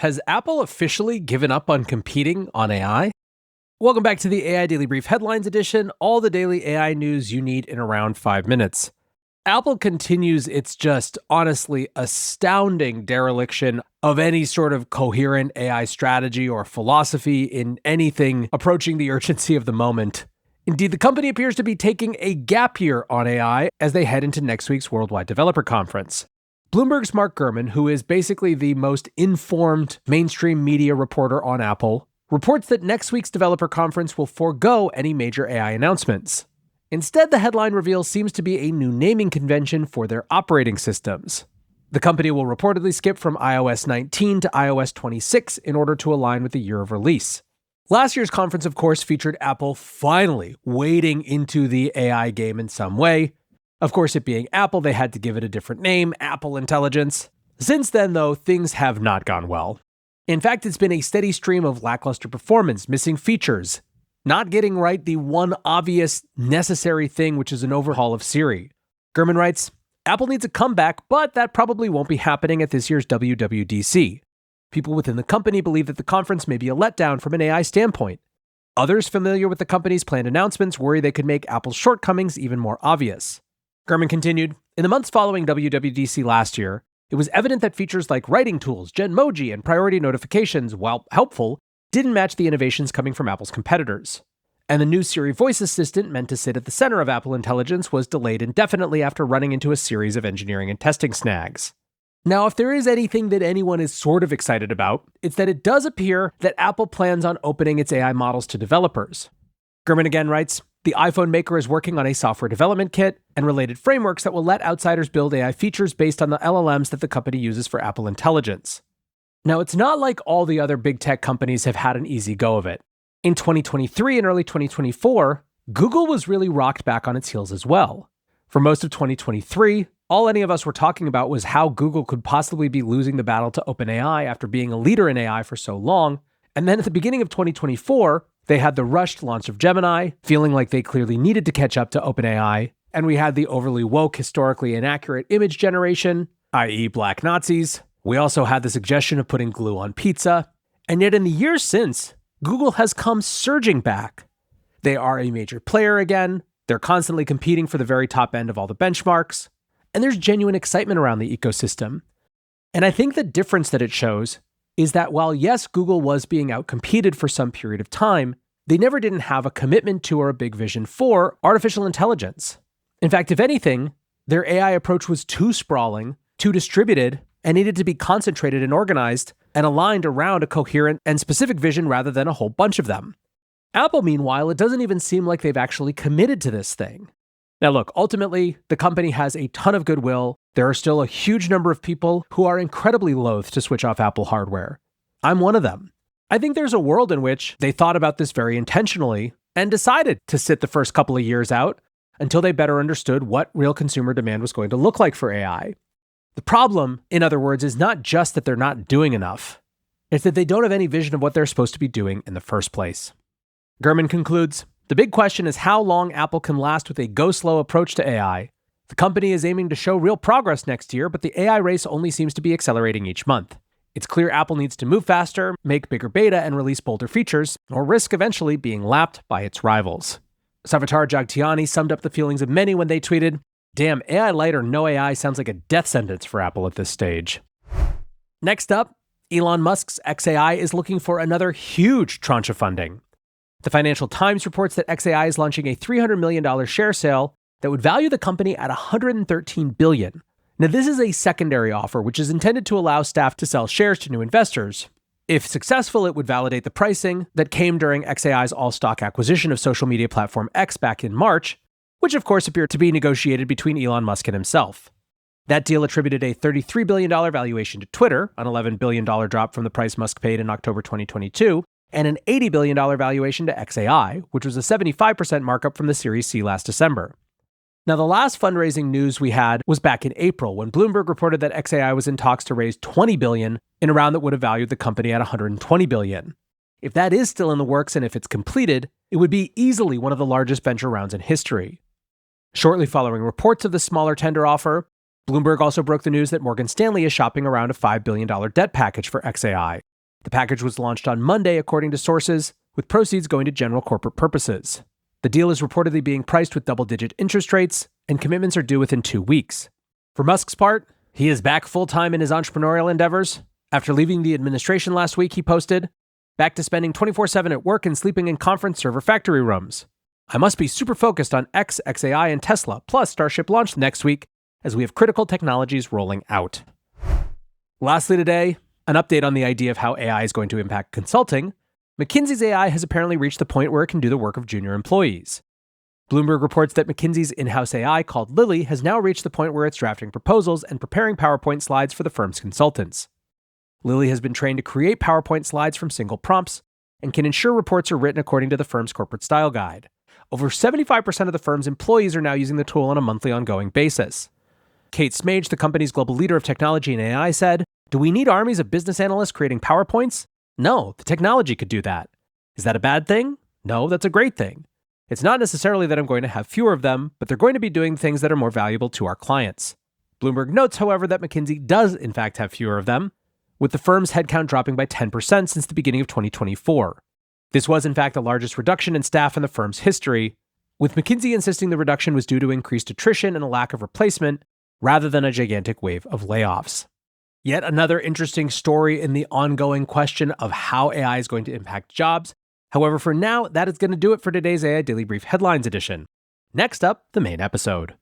Has Apple officially given up on competing on AI? Welcome back to the AI Daily Brief Headlines Edition, all the daily AI news you need in around 5 minutes. Apple continues its just honestly astounding dereliction of any sort of coherent AI strategy or philosophy in anything approaching the urgency of the moment. Indeed, the company appears to be taking a gap year on AI as they head into next week's Worldwide Developer Conference. Bloomberg's Mark Gurman, who is basically the most informed mainstream media reporter on Apple, reports that next week's developer conference will forego any major AI announcements. Instead, the headline reveal seems to be a new naming convention for their operating systems. The company will reportedly skip from iOS 19 to iOS 26 in order to align with the year of release. Last year's conference, of course, featured Apple finally wading into the AI game in some way. Of course, it being Apple, they had to give it a different name, Apple Intelligence. Since then, though, things have not gone well. In fact, it's been a steady stream of lackluster performance, missing features, not getting right the one obvious necessary thing, which is an overhaul of Siri. Gurman writes, Apple needs a comeback, but that probably won't be happening at this year's WWDC. People within the company believe that the conference may be a letdown from an AI standpoint. Others familiar with the company's planned announcements worry they could make Apple's shortcomings even more obvious. Gurman continued, in the months following WWDC last year, it was evident that features like writing tools, Genmoji, and priority notifications, while helpful, didn't match the innovations coming from Apple's competitors. And the new Siri voice assistant meant to sit at the center of Apple Intelligence was delayed indefinitely after running into a series of engineering and testing snags. Now, if there is anything that anyone is sort of excited about, it's that it does appear that Apple plans on opening its AI models to developers. Gurman again writes, the iPhone maker is working on a software development kit and related frameworks that will let outsiders build AI features based on the LLMs that the company uses for Apple Intelligence. Now, it's not like all the other big tech companies have had an easy go of it. In 2023 and early 2024, Google was really rocked back on its heels as well. For most of 2023, all any of us were talking about was how Google could possibly be losing the battle to OpenAI after being a leader in AI for so long. And then at the beginning of 2024, they had the rushed launch of Gemini, feeling like they clearly needed to catch up to OpenAI, and we had the overly woke, historically inaccurate image generation, i.e. black Nazis. We also had the suggestion of putting glue on pizza. And yet in the years since, Google has come surging back. They are a major player again, they're constantly competing for the very top end of all the benchmarks, and there's genuine excitement around the ecosystem. And I think the difference that it shows is that while yes, Google was being outcompeted for some period of time, they never didn't have a commitment to or a big vision for artificial intelligence. In fact, if anything, their AI approach was too sprawling, too distributed, and needed to be concentrated and organized and aligned around a coherent and specific vision rather than a whole bunch of them. Apple, meanwhile, it doesn't even seem like they've actually committed to this thing. Now look, ultimately, the company has a ton of goodwill. There are still a huge number of people who are incredibly loath to switch off Apple hardware. I'm one of them. I think there's a world in which they thought about this very intentionally and decided to sit the first couple of years out until they better understood what real consumer demand was going to look like for AI. The problem, in other words, is not just that they're not doing enough. It's that they don't have any vision of what they're supposed to be doing in the first place. Gurman concludes, the big question is how long Apple can last with a go-slow approach to AI. The company is aiming to show real progress next year, but the AI race only seems to be accelerating each month. It's clear Apple needs to move faster, make bigger beta, and release bolder features, or risk eventually being lapped by its rivals. Savitar Jagtiani summed up the feelings of many when they tweeted, damn, AI light or no AI sounds like a death sentence for Apple at this stage. Next up, Elon Musk's XAI is looking for another huge tranche of funding. The Financial Times reports that XAI is launching a $300 million share sale that would value the company at $113 billion. Now, this is a secondary offer, which is intended to allow staff to sell shares to new investors. If successful, it would validate the pricing that came during XAI's all-stock acquisition of social media platform X back in March, which of course appeared to be negotiated between Elon Musk and himself. That deal attributed a $33 billion valuation to Twitter, an $11 billion drop from the price Musk paid in October 2022, and an $80 billion valuation to XAI, which was a 75% markup from the Series C last December. Now, the last fundraising news we had was back in April, when Bloomberg reported that XAI was in talks to raise $20 billion in a round that would have valued the company at $120 billion. If that is still in the works and if it's completed, it would be easily one of the largest venture rounds in history. Shortly following reports of the smaller tender offer, Bloomberg also broke the news that Morgan Stanley is shopping around a $5 billion debt package for XAI, The package was launched on Monday, according to sources, with proceeds going to general corporate purposes. The deal is reportedly being priced with double-digit interest rates, and commitments are due within 2 weeks. For Musk's part, he is back full-time in his entrepreneurial endeavors. After leaving the administration last week, he posted, "Back to spending 24/7 at work and sleeping in conference server factory rooms. I must be super focused on X, XAI, and Tesla, plus Starship launch next week, as we have critical technologies rolling out." Lastly today, an update on the idea of how AI is going to impact consulting. McKinsey's AI has apparently reached the point where it can do the work of junior employees. Bloomberg reports that McKinsey's in-house AI called Lily has now reached the point where it's drafting proposals and preparing PowerPoint slides for the firm's consultants. Lily has been trained to create PowerPoint slides from single prompts and can ensure reports are written according to the firm's corporate style guide. Over 75% of the firm's employees are now using the tool on a monthly ongoing basis. Kate Smage, the company's global leader of technology and AI, said, "Do we need armies of business analysts creating PowerPoints? No, the technology could do that. Is that a bad thing? No, that's a great thing. It's not necessarily that I'm going to have fewer of them, but they're going to be doing things that are more valuable to our clients." Bloomberg notes, however, that McKinsey does in fact have fewer of them, with the firm's headcount dropping by 10% since the beginning of 2024. This was in fact the largest reduction in staff in the firm's history, with McKinsey insisting the reduction was due to increased attrition and a lack of replacement, rather than a gigantic wave of layoffs. Yet another interesting story in the ongoing question of how AI is going to impact jobs. However, for now, that is going to do it for today's AI Daily Brief Headlines edition. Next up, the main episode.